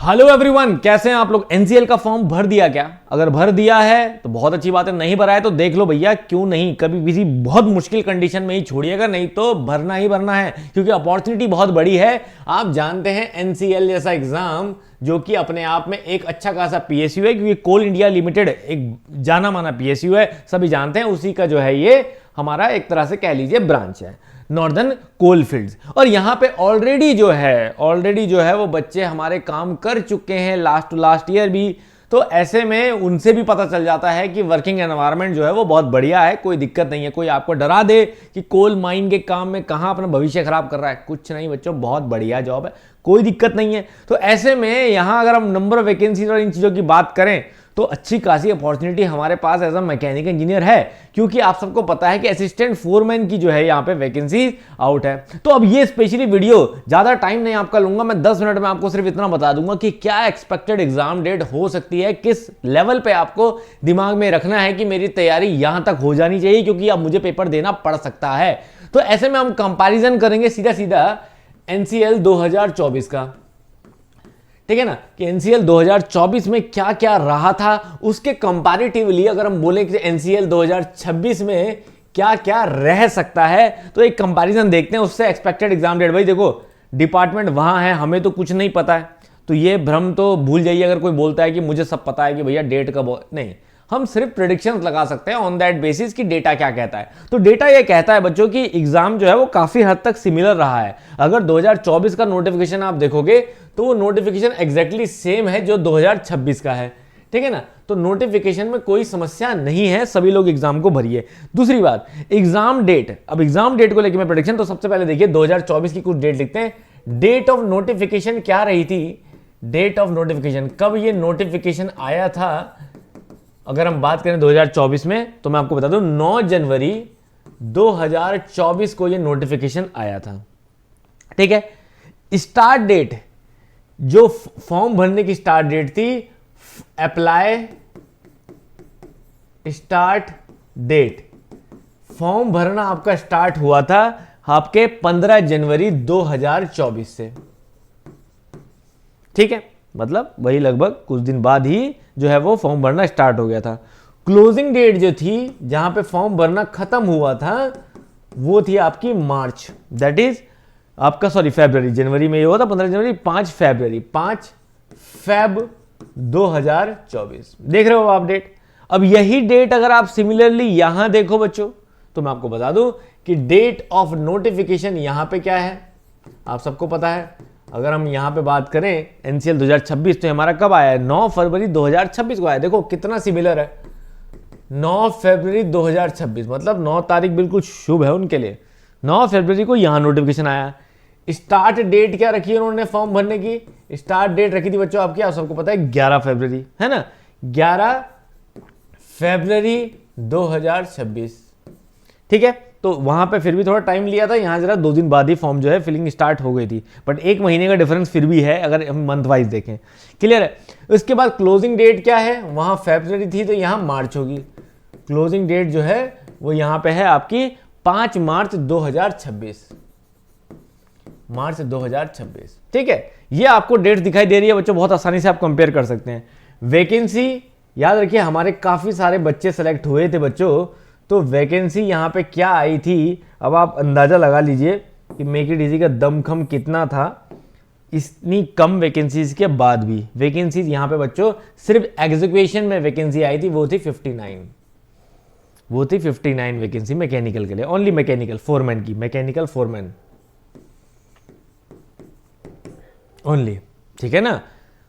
Hello everyone, कैसे हैं आप लोग। एनसीएल का फॉर्म भर दिया क्या? अगर भर दिया है तो बहुत अच्छी बात है, नहीं भरा है तो देख लो भैया, क्यों नहीं, कभी किसी बहुत मुश्किल कंडीशन में ही छोड़िएगा, नहीं तो भरना ही भरना है, क्योंकि अपॉर्चुनिटी बहुत बड़ी है। आप जानते हैं एनसीएल जैसा एग्जाम जो कि अपने आप में एक अच्छा खासा पीएसयू है, क्योंकि कोल इंडिया लिमिटेड एक जाना माना पीएसयू है, सभी जानते हैं, उसी का जो है ये हमारा एक तरह से कह लीजिए ब्रांच है, नॉर्दर्न कोल फील्ड्स। और यहां पे ऑलरेडी जो है वो बच्चे हमारे काम कर चुके हैं लास्ट टू लास्ट ईयर भी, तो ऐसे में उनसे भी पता चल जाता है कि वर्किंग एनवायरनमेंट जो है वो बहुत बढ़िया है, कोई दिक्कत नहीं है। कोई आपको डरा दे कि कोल माइन के काम में कहां अपना भविष्य खराब कर रहा है, कुछ नहीं बच्चों, बहुत बढ़िया जॉब है, कोई दिक्कत नहीं है। तो ऐसे में यहां अगर हम नंबर ऑफ वैकेंसीज और इन चीजों की बात करें तो अच्छी खासी अपॉर्चुनिटी हमारे पास एज अ मैकेनिकल इंजीनियर है, क्योंकि आप सबको पता है कि असिस्टेंट फोरमैन की जो है यहाँ पे वैकेंसी आउट है। तो अब ये स्पेशली वीडियो ज्यादा टाइम नहीं आपका लूंगा, मैं 10 मिनट में आपको सिर्फ इतना बता दूंगा कि क्या एक्सपेक्टेड एग्जाम डेट हो सकती है, किस लेवल पे आपको दिमाग में रखना है कि मेरी तैयारी यहां तक हो जानी चाहिए, क्योंकि अब मुझे पेपर देना पड़ सकता है। तो ऐसे में हम कंपैरिजन करेंगे सीधा सीधा एनसीएल 2024 का, ठीक है ना, कि एनसीएल 2024 में क्या क्या रहा था, उसके कंपैरेटिवली अगर हम बोले कि एनसीएल 2026 में क्या क्या रह सकता है, तो एक कंपैरिजन देखते हैं उससे एक्सपेक्टेड एग्जाम डेट। भाई देखो, डिपार्टमेंट वहां है, हमें तो कुछ नहीं पता है, तो ये भ्रम तो भूल जाइए अगर कोई बोलता है कि मुझे सब पता है कि भैया डेट कब, नहीं, हम सिर्फ प्रेडिक्शंस लगा सकते हैं ऑन दैट बेसिस कि डेटा क्या कहता है। तो डेटा ये कहता है बच्चों कि एग्जाम जो है वो काफी हद तक सिमिलर रहा है। अगर 2024 का नोटिफिकेशन आप देखोगे तो वो नोटिफिकेशन एग्जैक्टली सेम है जो 2026 का है, ठीक है ना। तो नोटिफिकेशन में कोई समस्या नहीं है, सभी लोग एग्जाम को भरिए। दूसरी बात, एग्जाम डेट, अब एग्जाम डेट को लेकर मैं प्रेडिक्शन, तो सबसे पहले देखिए 2024 की कुछ डेट लिखते हैं। डेट ऑफ नोटिफिकेशन क्या रही थी, डेट ऑफ नोटिफिकेशन कब ये नोटिफिकेशन आया था, अगर हम बात करें 2024 में, तो मैं आपको बता दूं 9 जनवरी 2024 को ये नोटिफिकेशन आया था, ठीक है। स्टार्ट डेट, जो फॉर्म भरने की स्टार्ट डेट थी, अप्लाई स्टार्ट डेट, फॉर्म भरना आपका स्टार्ट हुआ था आपके 15 जनवरी 2024 से, ठीक है, मतलब वही लगभग कुछ दिन बाद ही जो है वो फॉर्म भरना स्टार्ट हो गया था। क्लोजिंग डेट जो थी जहां पे फॉर्म भरना खत्म हुआ था वो थी आपकी मार्च, दैट इज आपका फरवरी, जनवरी में ये हुआ था 15 जनवरी, 5 फेब 2024, देख रहे हो आप डेट। अब यही डेट अगर आप सिमिलरली यहां देखो बच्चों, तो मैं आपको बता दूं कि डेट ऑफ नोटिफिकेशन यहां पे क्या है, आप सबको पता है। अगर हम यहां पे बात करें एनसीएल 2026, तो हमारा कब आया है, 9 फरवरी 2026 को आया। देखो कितना सिमिलर है, 9 फरवरी 2026, मतलब 9 तारीख बिल्कुल शुभ है उनके लिए। 9 फरवरी को यहां नोटिफिकेशन आया। स्टार्ट डेट क्या रखी है उन्होंने फॉर्म भरने की, स्टार्ट डेट रखी थी बच्चों आपकी, आप सबको पता है 11 फरवरी, है ना, 11 फरवरी 2026, ठीक है। तो वहां पे फिर भी थोड़ा टाइम लिया था, यहां जरा 2 दिन बाद ही फॉर्म जो है फिलिंग स्टार्ट हो गई थी, बट 1 महीने का डिफरेंस फिर भी है अगर हम मंथ वाइज देखें, क्लियर है। उसके बाद क्लोजिंग डेट क्या है, वहां फरवरी थी तो यहां मार्च होगी। क्लोजिंग डेट जो है वो यहां पे है आपकी 5 मार्च 2026, मार्च 2026, ठीक है। ये आपको डेट दिखाई दे रही है बच्चों, बहुत आसानी से आप कंपेयर कर सकते हैं। वैकेंसी याद रखिए, हमारे काफी सारे बच्चे सेलेक्ट हुए थे बच्चों, तो वैकेंसी यहां पे क्या आई थी, अब आप अंदाजा लगा लीजिए कि मेक इट इजी का दमखम कितना था इतनी कम वैकेंसीज के बाद भी। वैकेंसीज यहां पे बच्चों सिर्फ एग्जीक्यूशन में वैकेंसी आई थी, वो थी 59, वो थी 59 वैकेंसी मैकेनिकल के लिए, ओनली मैकेनिकल फोरमैन की, मैकेनिकल फोरमैन ओनली, ठीक है ना,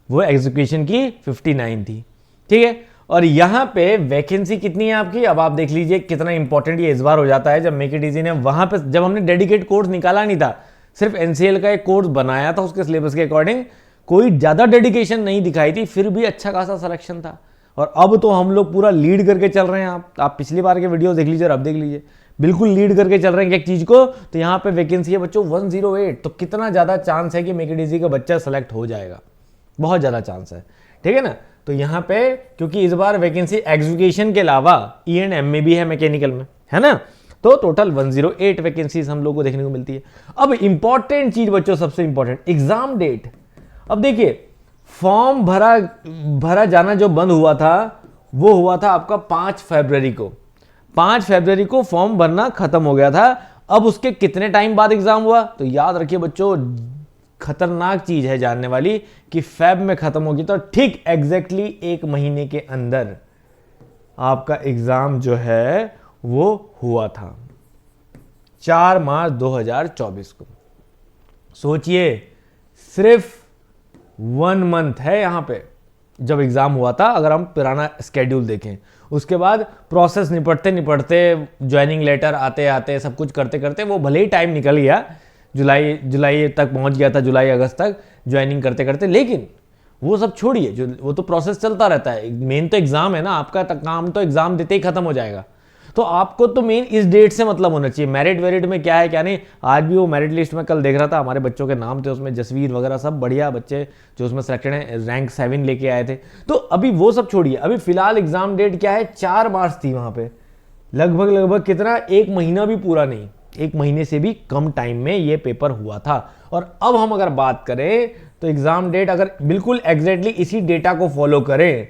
वो एग्जीक्यूशन की 59 थी, ठीक है। और यहां पे वैकेंसी कितनी है आपकी, अब आप देख लीजिए कितना इंपॉर्टेंट ये इस बार हो जाता है। जब मेक इट इजी ने वहां पे, जब हमने डेडिकेट कोर्स निकाला नहीं था, सिर्फ एनसीएल का एक कोर्स बनाया था उसके सिलेबस के अकॉर्डिंग, कोई ज्यादा डेडिकेशन नहीं दिखाई थी, फिर भी अच्छा खासा सिलेक्शन था। और अब तो हम लोग पूरा लीड करके चल रहे हैं, आप पिछली बार के वीडियो देख लीजिए और अब देख लीजिए, बिल्कुल लीड करके चल रहे हैं एक चीज को। तो यहाँ पे वैकेंसी है बच्चों 108, तो कितना ज्यादा चांस है कि मेक इट इजी का बच्चा सेलेक्ट हो जाएगा, बहुत ज्यादा चांस है, ठीक है ना। तो यहाँ पे क्योंकि इस बार वैकेंसी एग्जीक्यूशन के अलावा E&M में भी है, मैकेनिकल में, है ना, तो टोटल 108 वैकेंसीज हम लोग को देखने को मिलती है। अब इंपॉर्टेंट चीज बच्चों, सबसे इंपॉर्टेंट एग्जाम डेट। अब देखिए फॉर्म भरा जाना जो बंद हुआ था वो हुआ था आपका 5 फरवरी को। 5 फरवरी को फॉर्म भरना खत्म हो गया था। अब उसके कितने टाइम बाद एग्जाम हुआ, तो याद रखिए बच्चों, खतरनाक चीज है जानने वाली कि फेब में खत्म होगी, तो ठीक एग्जैक्टली 1 महीने के अंदर आपका एग्जाम जो है वो हुआ था 4 मार्च 2024 को। सोचिए, सिर्फ 1 मंथ है यहां पे जब एग्जाम हुआ था, अगर हम पुराना स्केड्यूल देखें। उसके बाद प्रोसेस निपटते निपटते, ज्वाइनिंग लेटर आते आते, सब कुछ करते करते वो भले ही टाइम निकल गया, जुलाई तक पहुंच गया था, जुलाई अगस्त तक ज्वाइनिंग करते करते, लेकिन वो सब छोड़िए, जो वो तो प्रोसेस चलता रहता है। मेन तो एग्जाम है ना, आपका काम तो एग्जाम देते ही खत्म हो जाएगा। तो आपको तो मेन इस डेट से मतलब होना चाहिए। मेरिट वेरिट में क्या है क्या नहीं, आज भी वो मेरिट लिस्ट में कल देख रहा था, हमारे बच्चों के नाम थे उसमें, जसवीर वगैरह सब बढ़िया बच्चे जो उसमें सिलेक्टेड हैं, रैंक 7 लेके आए थे। तो अभी वो सब छोड़िए, अभी फिलहाल एग्जाम डेट क्या है, 4 मार्च थी वहां पे। लगभग कितना, 1 महीना भी पूरा नहीं, 1 महीने से भी कम टाइम में ये पेपर हुआ था। और अब हम अगर बात करें तो एग्जाम डेट अगर बिल्कुल एग्जैक्टली इसी डेटा को फॉलो करें,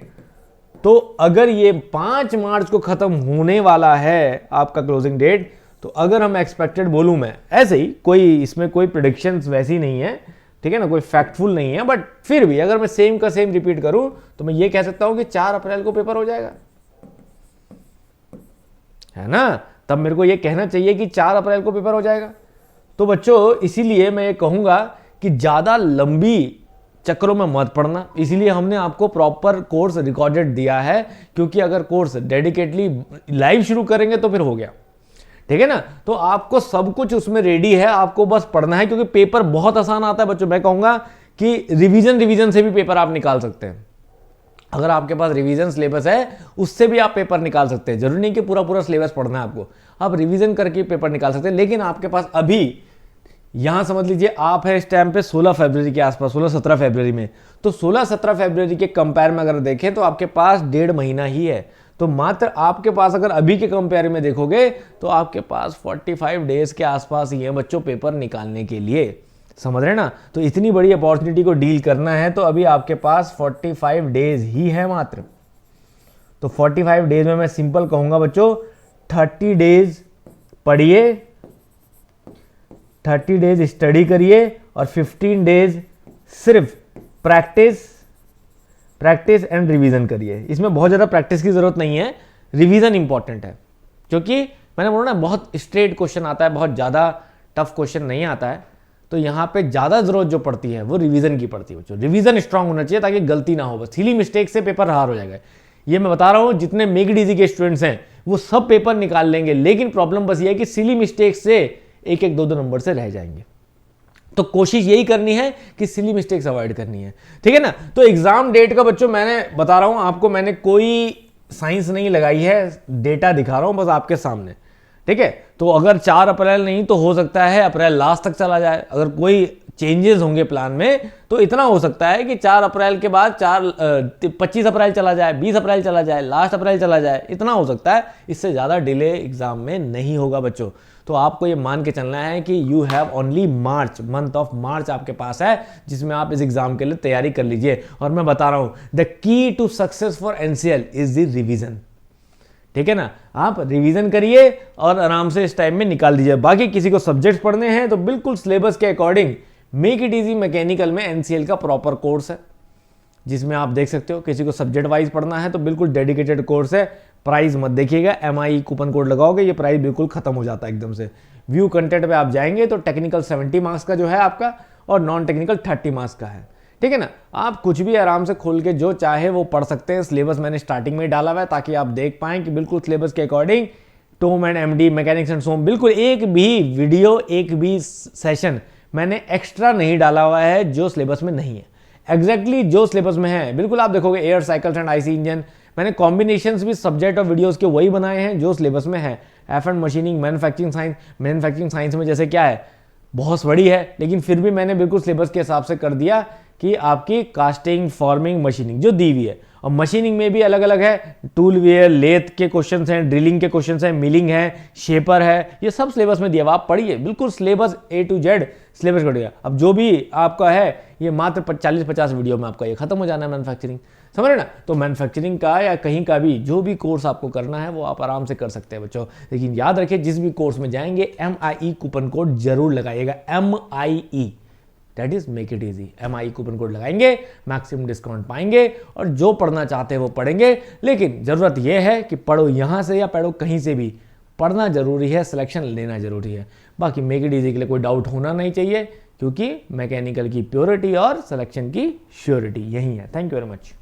तो अगर ये 5 मार्च को खत्म होने वाला है आपका क्लोजिंग डेट, तो अगर हम एक्सपेक्टेड बोलूं मैं ऐसे ही, कोई इसमें कोई प्रेडिक्शंस वैसी नहीं है, ठीक है ना, कोई फैक्टफुल नहीं है, बट फिर भी अगर मैं सेम का सेम रिपीट करूं तो मैं ये कह सकता हूं कि 4 अप्रैल को पेपर हो जाएगा, है ना। तब मेरे को ये कहना चाहिए कि 4 अप्रैल को पेपर हो जाएगा। तो बच्चों, इसीलिए मैं ये कहूंगा कि ज्यादा लंबी चक्करों में मत पड़ना, इसीलिए हमने आपको प्रॉपर कोर्स रिकॉर्डेड दिया है, क्योंकि अगर कोर्स डेडिकेटली लाइव शुरू करेंगे तो फिर हो गया, ठीक है ना। तो आपको सब कुछ उसमें रेडी है, आपको बस पढ़ना है, क्योंकि पेपर बहुत आसान आता है बच्चों। मैं कहूंगा कि रिवीजन से भी पेपर आप निकाल सकते हैं। अगर आपके पास रिवीजन सिलेबस है उससे भी आप पेपर निकाल सकते हैं, जरूरी नहीं कि पूरा सिलेबस पढ़ना है आपको, आप रिवीजन करके पेपर निकाल सकते हैं। लेकिन आपके पास अभी यहां समझ लीजिए आप है इस टाइम पे 16 फरवरी के आसपास, 16-17 फरवरी में, तो 16-17 फरवरी के कंपेयर में अगर देखें तो आपके पास 1.5 महीना ही है। तो मात्र आपके पास अगर अभी के कंपेयर में देखोगे तो आपके पास 45 डेज के आसपास ही है बच्चों पेपर निकालने के लिए, समझ रहे ना। तो इतनी बड़ी अपॉर्चुनिटी को डील करना है तो अभी आपके पास 45 डेज ही है मात्र। तो 45 डेज में मैं सिंपल कहूंगा बच्चों, 30 डेज पढ़िए, 30 डेज स्टडी करिए और 15 डेज सिर्फ प्रैक्टिस एंड रिवीजन करिए। इसमें बहुत ज़्यादा प्रैक्टिस की जरूरत नहीं है, रिवीजन इंपॉर्टेंट है, क्योंकि मैंने बोला ना बहुत स्ट्रेट क्वेश्चन आता है, बहुत ज़्यादा टफ क्वेश्चन नहीं आता है। तो यहाँ पे ज़्यादा जरूरत जो पड़ती है वो रिवीजन की पड़ती है बच्चों। रिवीजन स्ट्रांग होना चाहिए ताकि गलती ना हो, बस सिली मिस्टेक से पेपर हार हो जाएगा। ये मैं बता रहा हूँ, जितने मेक इट इजी के स्टूडेंट्स हैं वो सब पेपर निकाल लेंगे, लेकिन प्रॉब्लम बस ये है कि सिली मिस्टेक से 1-1, 2-2 नंबर से रह जाएंगे। तो कोशिश यही करनी है कि सिली मिस्टेक्स अवॉइड करनी है, ठीक है ना। तो एग्जाम डेट का बच्चों मैंने बता रहा हूं आपको, मैंने कोई साइंस नहीं लगाई है, डेटा दिखा रहा हूं बस आपके सामने, ठीक है। तो अगर 4 अप्रैल नहीं तो हो सकता है अप्रैल लास्ट तक चला जाए। अगर कोई चेंजेस होंगे प्लान में तो इतना हो सकता है कि 4 अप्रैल के बाद 25 अप्रैल चला जाए, 20 अप्रैल चला जाए, लास्ट अप्रैल चला जाए, इतना हो सकता है। इससे ज़्यादा डिले एग्जाम में नहीं होगा बच्चों। तो आपको ये मान के चलना है कि you have only March, month of March आपके पास है, जिसमें आप इस एग्जाम के लिए तैयारी कर लीजिए। और मैं बता रहा हूं, the key to success for NCL is the revision, ठीक है ना। आप रिवीजन करिए और आराम से इस टाइम में निकाल दीजिए। बाकी किसी को सब्जेक्ट्स पढ़ने हैं तो बिल्कुल सिलेबस के according make it easy mechanical में एनसीएल का प्रॉपर कोर्स है, जिसमें आप देख सकते हो। किसी को सब्जेक्ट वाइज पढ़ना है तो बिल्कुल डेडिकेटेड कोर्स है। प्राइस मत देखिएगा, MI कूपन कोड लगाओगे ये प्राइस बिल्कुल खत्म हो जाता है एकदम से। व्यू कंटेंट पे आप जाएंगे तो टेक्निकल 70 मार्क्स का जो है आपका, और नॉन टेक्निकल 30 मार्क्स का है, ठीक है ना। आप कुछ भी आराम से खोल के जो चाहे वो पढ़ सकते हैं। सिलेबस मैंने स्टार्टिंग में ही डाला हुआ है ताकि आप देख पाएं कि बिल्कुल सिलेबस के according TOM and MD, mechanics and SOM, बिल्कुल एक भी वीडियो, एक भी सेशन मैंने एक्स्ट्रा नहीं डाला हुआ है जो सिलेबस में नहीं है। एग्जैक्टली जो सिलेबस में है बिल्कुल आप देखोगे। Air cycles and IC engine मैंने कॉम्बिनेशंस भी सब्जेक्ट और वीडियोस के वही बनाए हैं जो सिलेबस में है। F&M मशीनिंग, मैन्युफैक्चरिंग साइंस में जैसे क्या है, बहुत बड़ी है, लेकिन फिर भी मैंने बिल्कुल सिलेबस के हिसाब से कर दिया कि आपकी कास्टिंग, फॉर्मिंग, मशीनिंग जो दी हुई है। और मशीनिंग में भी अलग अलग है, टूल वेयर, लेथ के क्वेश्चंस हैं, ड्रिलिंग के क्वेश्चंस हैं, मिलिंग है, शेपर है, ये सब सिलेबस में दिया हुआ, आप पढ़िए बिल्कुल syllabus A to Z syllabus बढ़िया। अब जो भी आपका है ये मात्र 40-50 वीडियो में आपका ये खत्म हो जाना है मैन्युफैक्चरिंग, समझ रहे ना। तो मैन्युफैक्चरिंग का या कहीं का भी जो भी कोर्स आपको करना है वो आप आराम से कर सकते हैं बच्चों। लेकिन याद रखिए जिस भी कोर्स में जाएंगे MIE कूपन कोड जरूर लगाइएगा, MIE, that is make it easy. MIE coupon code लगाएंगे, मैक्सिमम डिस्काउंट पाएंगे और जो पढ़ना चाहते हैं वो पढ़ेंगे। लेकिन जरूरत यह है कि पढ़ो यहां से या पढ़ो कहीं से भी, पढ़ना जरूरी है, सिलेक्शन लेना जरूरी है। बाकी मेक इट इजी के लिए कोई डाउट होना नहीं चाहिए, क्योंकि मैकेनिकल की प्योरिटी और सिलेक्शन की श्योरिटी यही है। Thank you very much.